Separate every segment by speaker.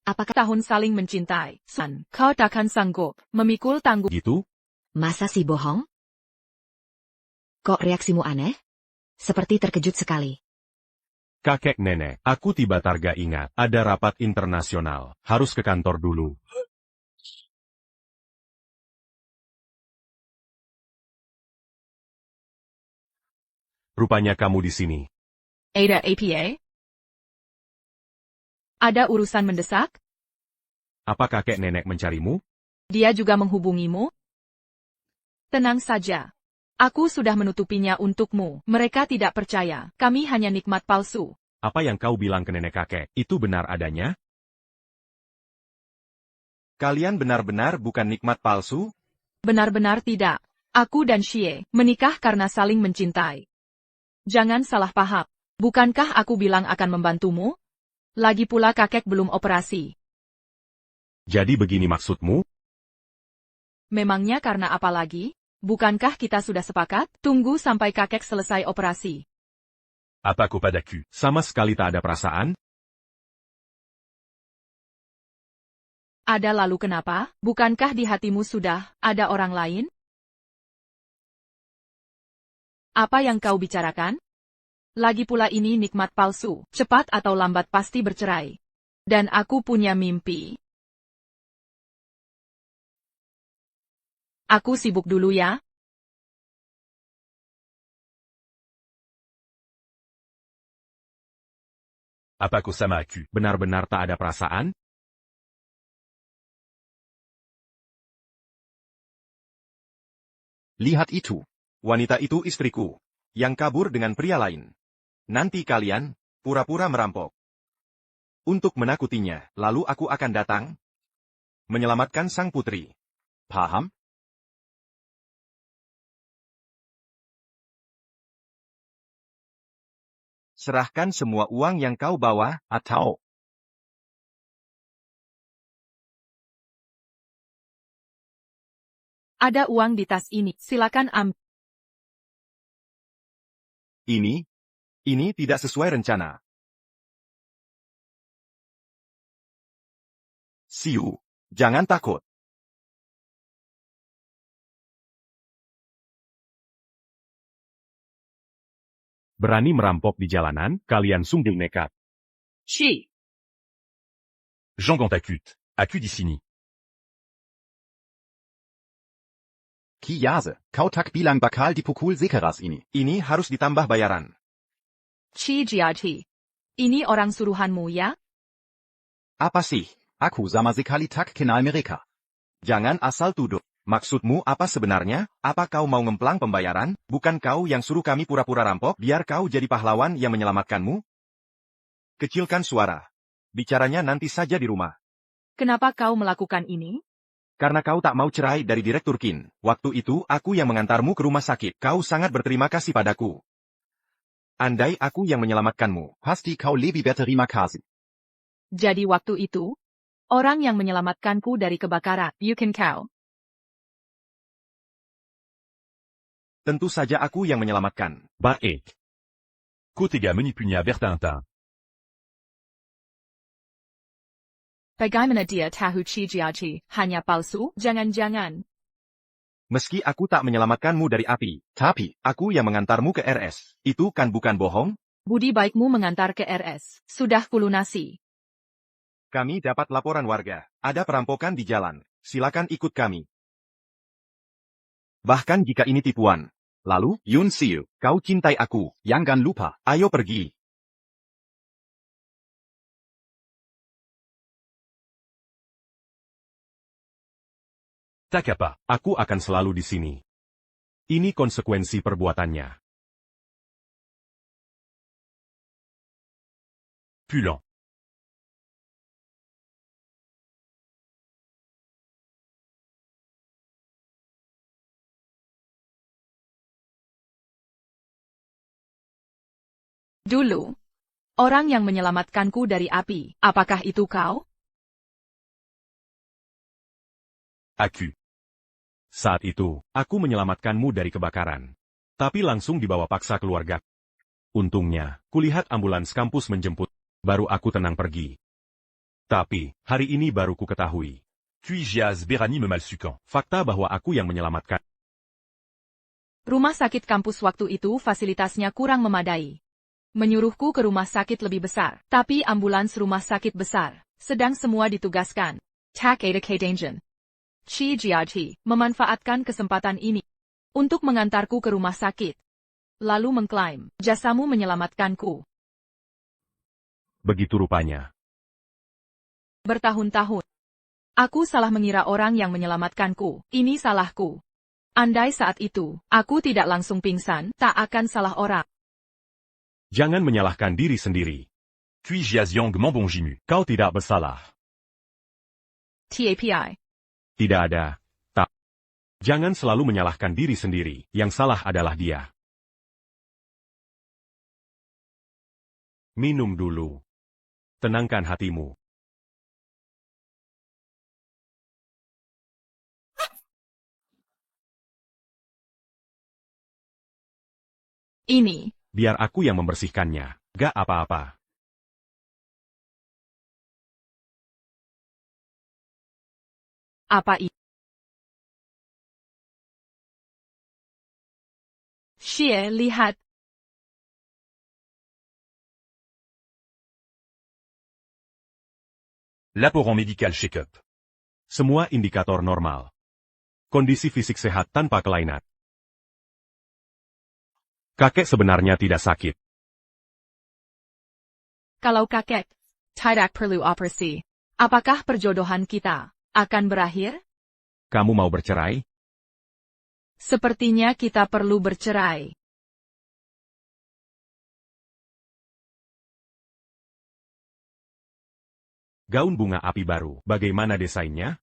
Speaker 1: Apakah tahun saling mencintai? San, kau takkan sanggup memikul tanggung.
Speaker 2: Gitu?
Speaker 3: Masa sih bohong? Kok reaksimu aneh? Seperti terkejut sekali.
Speaker 2: Kakek nenek, aku tiba Targa ingat, ada rapat internasional, harus ke kantor dulu. Rupanya kamu di sini.
Speaker 1: Ada APA? Ada urusan mendesak?
Speaker 2: Apa kakek nenek mencarimu?
Speaker 1: Dia juga menghubungimu? Tenang saja. Aku sudah menutupinya untukmu. Mereka tidak percaya. Kami hanya nikmat palsu.
Speaker 2: Apa yang kau bilang ke nenek kakek, itu benar adanya?
Speaker 4: Kalian benar-benar bukan nikmat palsu?
Speaker 1: Benar-benar tidak. Aku dan Xie menikah karena saling mencintai. Jangan salah paham. Bukankah aku bilang akan membantumu? Lagi pula kakek belum operasi.
Speaker 2: Jadi begini maksudmu?
Speaker 1: Memangnya karena apa lagi? Bukankah kita sudah sepakat? Tunggu sampai kakek selesai operasi.
Speaker 2: Apaku padaku? Sama sekali tak ada perasaan?
Speaker 1: Ada lalu kenapa? Bukankah di hatimu sudah ada orang lain? Apa yang kau bicarakan? Lagi pula ini nikmat palsu, cepat atau lambat pasti bercerai. Dan aku punya mimpi. Aku sibuk dulu ya.
Speaker 2: Apaku sama aku? Benar-benar tak ada perasaan?
Speaker 4: Lihat itu. Wanita itu istriku. Yang kabur dengan pria lain. Nanti kalian, pura-pura merampok. Untuk menakutinya, lalu aku akan datang. Menyelamatkan sang putri. Paham? Serahkan semua uang yang kau bawa, atau...
Speaker 1: Ada uang di tas ini, silakan ambil.
Speaker 4: Ini tidak sesuai rencana. Siu, jangan takut.
Speaker 2: Berani merampok di jalanan, kalian sungguh nekat.
Speaker 1: Xi.
Speaker 2: Jean Gantakut, aku di sini.
Speaker 4: Kiyase, kau tak bilang bakal dipukul sekeras ini. Ini harus ditambah bayaran.
Speaker 1: Chi Jiaji. Ini orang suruhanmu ya?
Speaker 4: Apa sih? Aku sama sekali tak kenal mereka. Jangan asal tuduh. Maksudmu apa sebenarnya? Apa kau mau ngemplang pembayaran? Bukan kau yang suruh kami pura-pura rampok, biar kau jadi pahlawan yang menyelamatkanmu? Kecilkan suara. Bicaranya nanti saja di rumah.
Speaker 1: Kenapa kau melakukan ini?
Speaker 4: Karena kau tak mau cerai dari Direktur Qin. Waktu itu aku yang mengantarmu ke rumah sakit. Kau sangat berterima kasih padaku. Andai aku yang menyelamatkanmu, pasti kau lebih berterima kasih.
Speaker 1: Jadi waktu itu, orang yang menyelamatkanku dari kebakaran, Yukin kau.
Speaker 4: Tentu saja aku yang menyelamatkan.
Speaker 2: Baik. Ku tidak menipunya Bertintin.
Speaker 1: Bagaimana dia tahu Chi Jiaji hanya palsu? Jangan-jangan.
Speaker 4: Meski aku tak menyelamatkanmu dari api, tapi aku yang mengantarmu ke RS. Itu kan bukan bohong?
Speaker 1: Budi baikmu mengantar ke RS. Sudah kulunasi.
Speaker 4: Kami dapat laporan warga. Ada perampokan di jalan. Silakan ikut kami. Bahkan jika ini tipuan. Lalu, Yun Siu, kau cintai aku. Jangan lupa. Ayo pergi.
Speaker 2: Tak apa, aku akan selalu di sini. Ini konsekuensi perbuatannya. Pulang.
Speaker 1: Dulu, orang yang menyelamatkanku dari api, apakah itu kau?
Speaker 2: Aku. Saat itu, aku menyelamatkanmu dari kebakaran. Tapi langsung dibawa paksa keluarga. Untungnya, kulihat ambulans kampus menjemput. Baru aku tenang pergi. Tapi, hari ini baru ku ketahui.
Speaker 5: Puis Giaz Berani me malsuquant.
Speaker 2: Fakta bahwa aku yang menyelamatkan.
Speaker 1: Rumah sakit kampus waktu itu fasilitasnya kurang memadai. Menyuruhku ke rumah sakit lebih besar, tapi ambulans rumah sakit besar, sedang semua ditugaskan. Tak ada kedangan. Chi Jiaji memanfaatkan kesempatan ini untuk mengantarku ke rumah sakit. Lalu mengklaim, jasamu menyelamatkanku.
Speaker 2: Begitu rupanya.
Speaker 1: Bertahun-tahun. Aku salah mengira orang yang menyelamatkanku. Ini salahku. Andai saat itu, aku tidak langsung pingsan, tak akan salah orang.
Speaker 2: Jangan menyalahkan diri sendiri.
Speaker 5: Puis Giaz Yang m'embongimu.
Speaker 2: Kau tidak bersalah.
Speaker 1: TAPI.
Speaker 2: Tidak ada. Tak. Jangan selalu menyalahkan diri sendiri. Yang salah adalah dia. Minum dulu. Tenangkan hatimu.
Speaker 1: Ini.
Speaker 2: Biar aku yang membersihkannya. Gak apa-apa.
Speaker 1: Apa ini? Xie, lihat.
Speaker 5: Laboran médical check-up.
Speaker 2: Semua indikator normal. Kondisi fisik sehat tanpa kelainan. Kakek sebenarnya tidak sakit.
Speaker 1: Kalau kakek tidak perlu operasi, apakah perjodohan kita akan berakhir?
Speaker 2: Kamu mau bercerai?
Speaker 1: Sepertinya kita perlu bercerai.
Speaker 2: Gaun bunga api baru, bagaimana desainnya?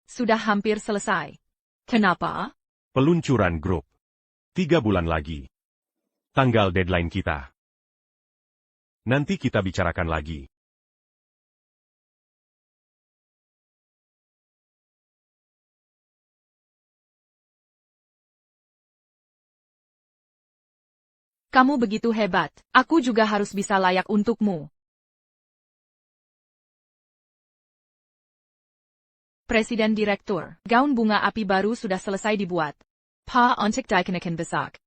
Speaker 1: Sudah hampir selesai. Kenapa?
Speaker 2: Peluncuran grup. 3 bulan lagi. Tanggal deadline kita. Nanti kita bicarakan lagi.
Speaker 1: Kamu begitu hebat, aku juga harus bisa layak untukmu. Presiden Direktur, gaun bunga api baru sudah selesai dibuat. Pa untuk dikenakan besok.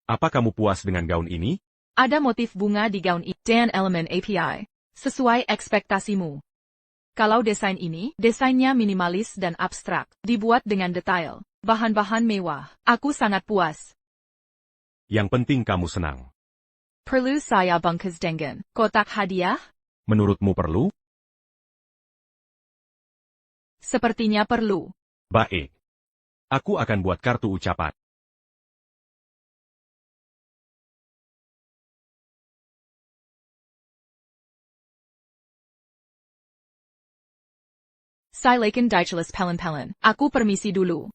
Speaker 2: Apa kamu puas dengan gaun ini?
Speaker 1: Ada motif bunga di gaun ini dan elemen API. Sesuai ekspektasimu. Kalau desain ini, desainnya minimalis dan abstrak, dibuat dengan detail, bahan-bahan mewah. Aku sangat puas.
Speaker 2: Yang penting kamu senang.
Speaker 1: Perlu saya bungkus dengan kotak hadiah?
Speaker 2: Menurutmu perlu?
Speaker 1: Sepertinya perlu.
Speaker 2: Baik. Aku akan buat kartu ucapan.
Speaker 1: Silakan dijelas pelan-pelan. Aku permisi dulu.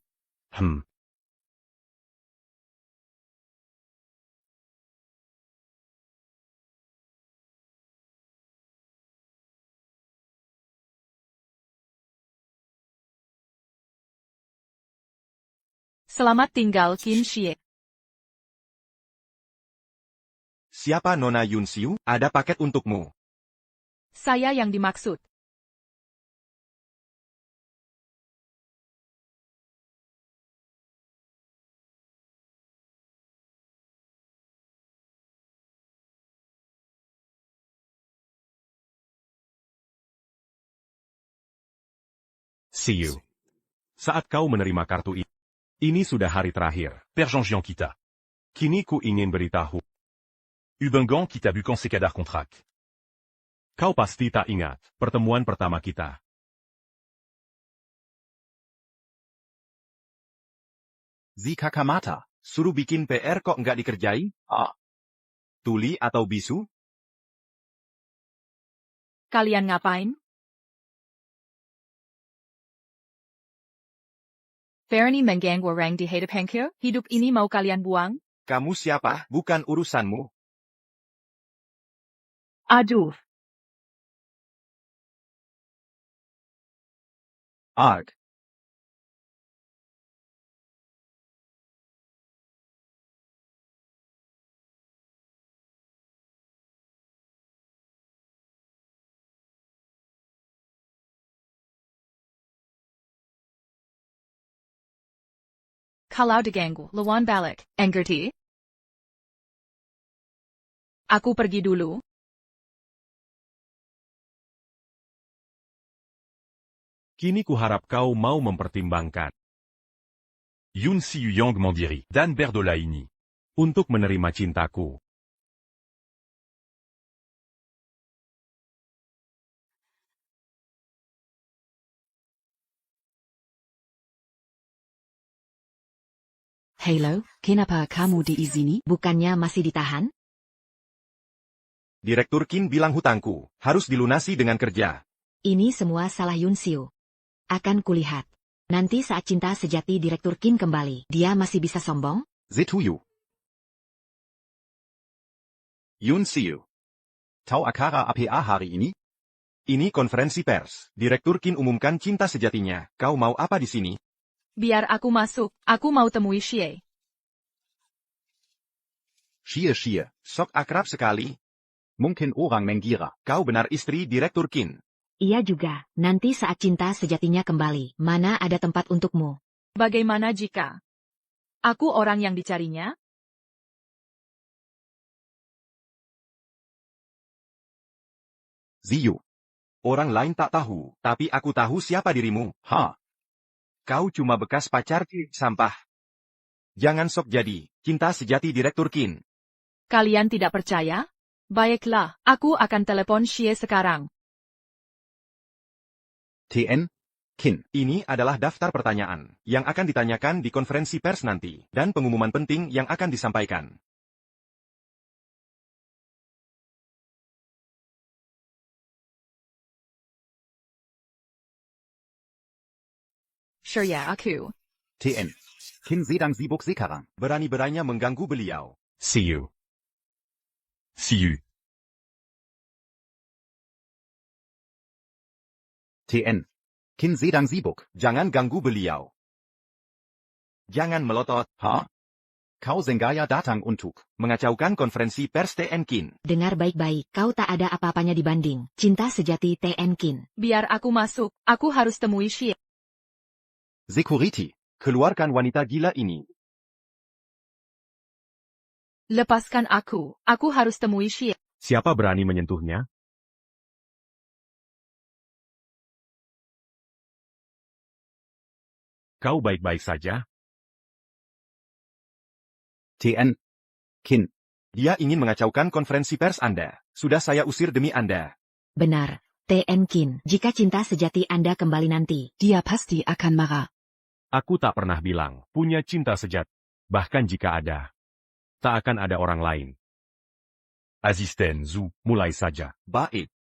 Speaker 1: Selamat tinggal Qin Xie.
Speaker 4: Siapa Nona Yunxiu? Ada paket untukmu.
Speaker 1: Saya yang dimaksud.
Speaker 2: See you. Saat kau menerima kartu ini sudah hari terakhir.
Speaker 5: Père Jean-Gian quitta.
Speaker 2: Kini ku ingin beritahu.
Speaker 5: Ubengan quitta Bucan Sekadar Contract.
Speaker 2: Kau pasti tak ingat pertemuan pertama kita.
Speaker 4: Zika Kamata, suruh bikin PR kok nggak dikerjai? Tuli atau bisu?
Speaker 1: Kalian ngapain? Berani menggang orang di hadapanku? Hidup ini mau kalian buang?
Speaker 4: Kamu siapa? Bukan urusanmu.
Speaker 1: Aduh.
Speaker 4: Arg.
Speaker 1: Kalau diganggu, lawan balik. Ngerti? Aku pergi dulu.
Speaker 2: Kini kuharap kau mau mempertimbangkan
Speaker 5: Yun Siu Yang Mandiri, Dan Berdolaini.
Speaker 2: untuk menerima cintaku.
Speaker 3: Halo, kenapa kamu diizini? Bukannya masih ditahan?
Speaker 4: Direktur Qin bilang hutangku harus dilunasi dengan kerja.
Speaker 3: Ini semua salah Yun Siu. Akan kulihat. Nanti saat cinta sejati Direktur Qin kembali, dia masih bisa sombong?
Speaker 4: Setuju. Yun Siu. Tahu acara APA hari ini? Ini konferensi pers. Direktur Qin umumkan cinta sejatinya. Kau mau apa di sini?
Speaker 1: Biar aku masuk. Aku mau temui Xie.
Speaker 4: Xie, sok akrab sekali. Mungkin orang mengira. Kau benar istri Direktur Qin.
Speaker 3: Iya juga, nanti saat cinta sejatinya kembali, mana ada tempat untukmu?
Speaker 1: Bagaimana jika aku orang yang dicarinya?
Speaker 4: Ziyu. Orang lain tak tahu, tapi aku tahu siapa dirimu. Kau cuma bekas pacar sampah. Jangan sok jadi cinta sejati Direktur Qin.
Speaker 1: Kalian tidak percaya? Baiklah, aku akan telepon Xie sekarang.
Speaker 4: TN Qin. Ini adalah daftar pertanyaan yang akan ditanyakan di konferensi pers nanti, dan pengumuman penting yang akan disampaikan.
Speaker 1: Sure ya, aku.
Speaker 4: TN Qin sedang sibuk sekarang. Berani-beraninya mengganggu beliau.
Speaker 5: Siu. Siu.
Speaker 4: TN Qin sedang sibuk. Jangan ganggu beliau. Jangan melotot. Kau sengaja datang untuk mengacaukan konferensi pers TN Qin.
Speaker 3: Dengar baik-baik, kau tak ada apa-apanya dibanding cinta sejati TN Qin.
Speaker 1: Biar aku masuk. Aku harus temui Xie.
Speaker 4: Security, keluarkan wanita gila ini.
Speaker 1: Lepaskan aku. Aku harus temui Xie.
Speaker 2: Siapa berani menyentuhnya? Kau baik-baik saja?
Speaker 4: TN Qin. Dia ingin mengacaukan konferensi pers Anda. Sudah saya usir demi Anda.
Speaker 3: Benar, TN Qin. Jika cinta sejati Anda kembali nanti, dia pasti akan marah.
Speaker 2: Aku tak pernah bilang punya cinta sejati. Bahkan jika ada, tak akan ada orang lain.
Speaker 5: Azisten Zhu.
Speaker 2: Mulai saja.
Speaker 4: Baik.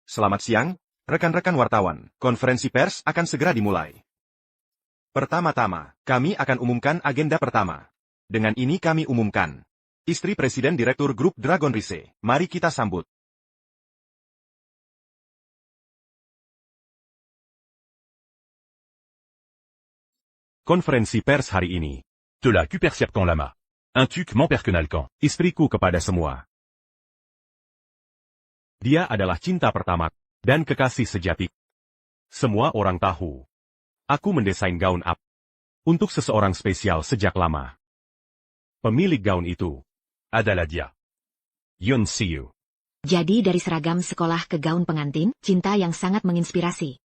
Speaker 4: Selamat siang, rekan-rekan wartawan. Konferensi pers akan segera dimulai. Pertama-tama, kami akan umumkan agenda pertama. Dengan ini kami umumkan. Istri Presiden Direktur Grup Dragon Rise. Mari kita sambut.
Speaker 2: Konferensi pers hari ini.
Speaker 5: Tela Kupersiapkan Lama. Un tuc Memperkenalkan.
Speaker 2: Istriku kepada semua. Dia adalah cinta pertama dan kekasih sejati. Semua orang tahu. Aku mendesain gaun up untuk seseorang spesial sejak lama. Pemilik gaun itu
Speaker 5: adalah dia.
Speaker 2: Yun Siu.
Speaker 3: Jadi dari seragam sekolah ke gaun pengantin, cinta yang sangat menginspirasi.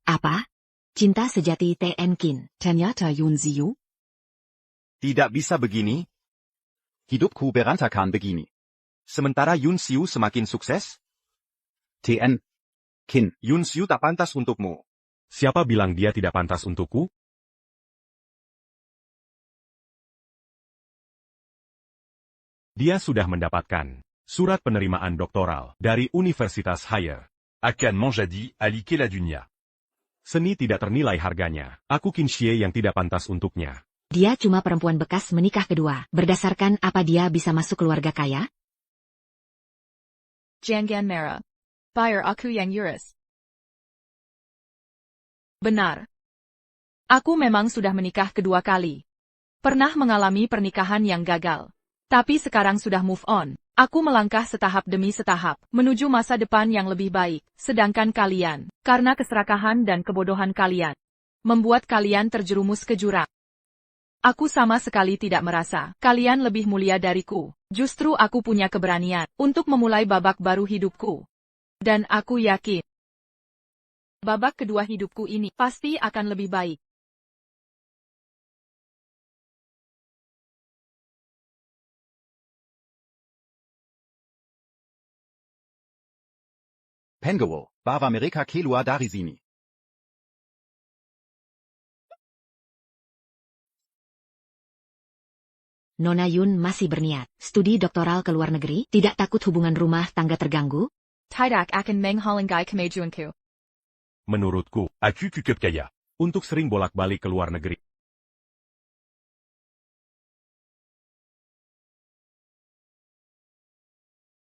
Speaker 3: Apa? Cinta sejati TN Qin. Ternyata Yun Siu?
Speaker 4: Tidak bisa begini. Hidupku berantakan begini. Sementara Yun Siu semakin sukses. TN Qin. Yun Siu tak pantas untukmu.
Speaker 2: Siapa bilang dia tidak pantas untukku? Dia sudah mendapatkan surat penerimaan doktoral dari Universitas Higher.
Speaker 5: Akan menjadi alike la dunia.
Speaker 2: Seni tidak ternilai harganya. Aku Qin Xie yang tidak pantas untuknya.
Speaker 3: Dia cuma perempuan bekas menikah kedua. Berdasarkan apa dia bisa masuk keluarga kaya?
Speaker 1: Jangan marah. Biar aku yang urus. Benar. Aku memang sudah menikah kedua kali. Pernah mengalami pernikahan yang gagal. Tapi sekarang sudah move on. Aku melangkah setahap demi setahap, menuju masa depan yang lebih baik, sedangkan kalian, karena keserakahan dan kebodohan kalian, membuat kalian terjerumus ke jurang. Aku sama sekali tidak merasa kalian lebih mulia dariku. Justru aku punya keberanian untuk memulai babak baru hidupku. Dan aku yakin, babak kedua hidupku ini pasti akan lebih baik.
Speaker 4: Pengewo, bawa mereka keluar dari sini.
Speaker 3: Nona Yun masih berniat studi doktoral ke luar negeri, tidak takut hubungan rumah tangga terganggu?
Speaker 1: Tidak akan menghalangi kemajuanku.
Speaker 2: Menurutku,
Speaker 5: Aku cukup kaya.
Speaker 2: untuk sering bolak-balik ke luar negeri.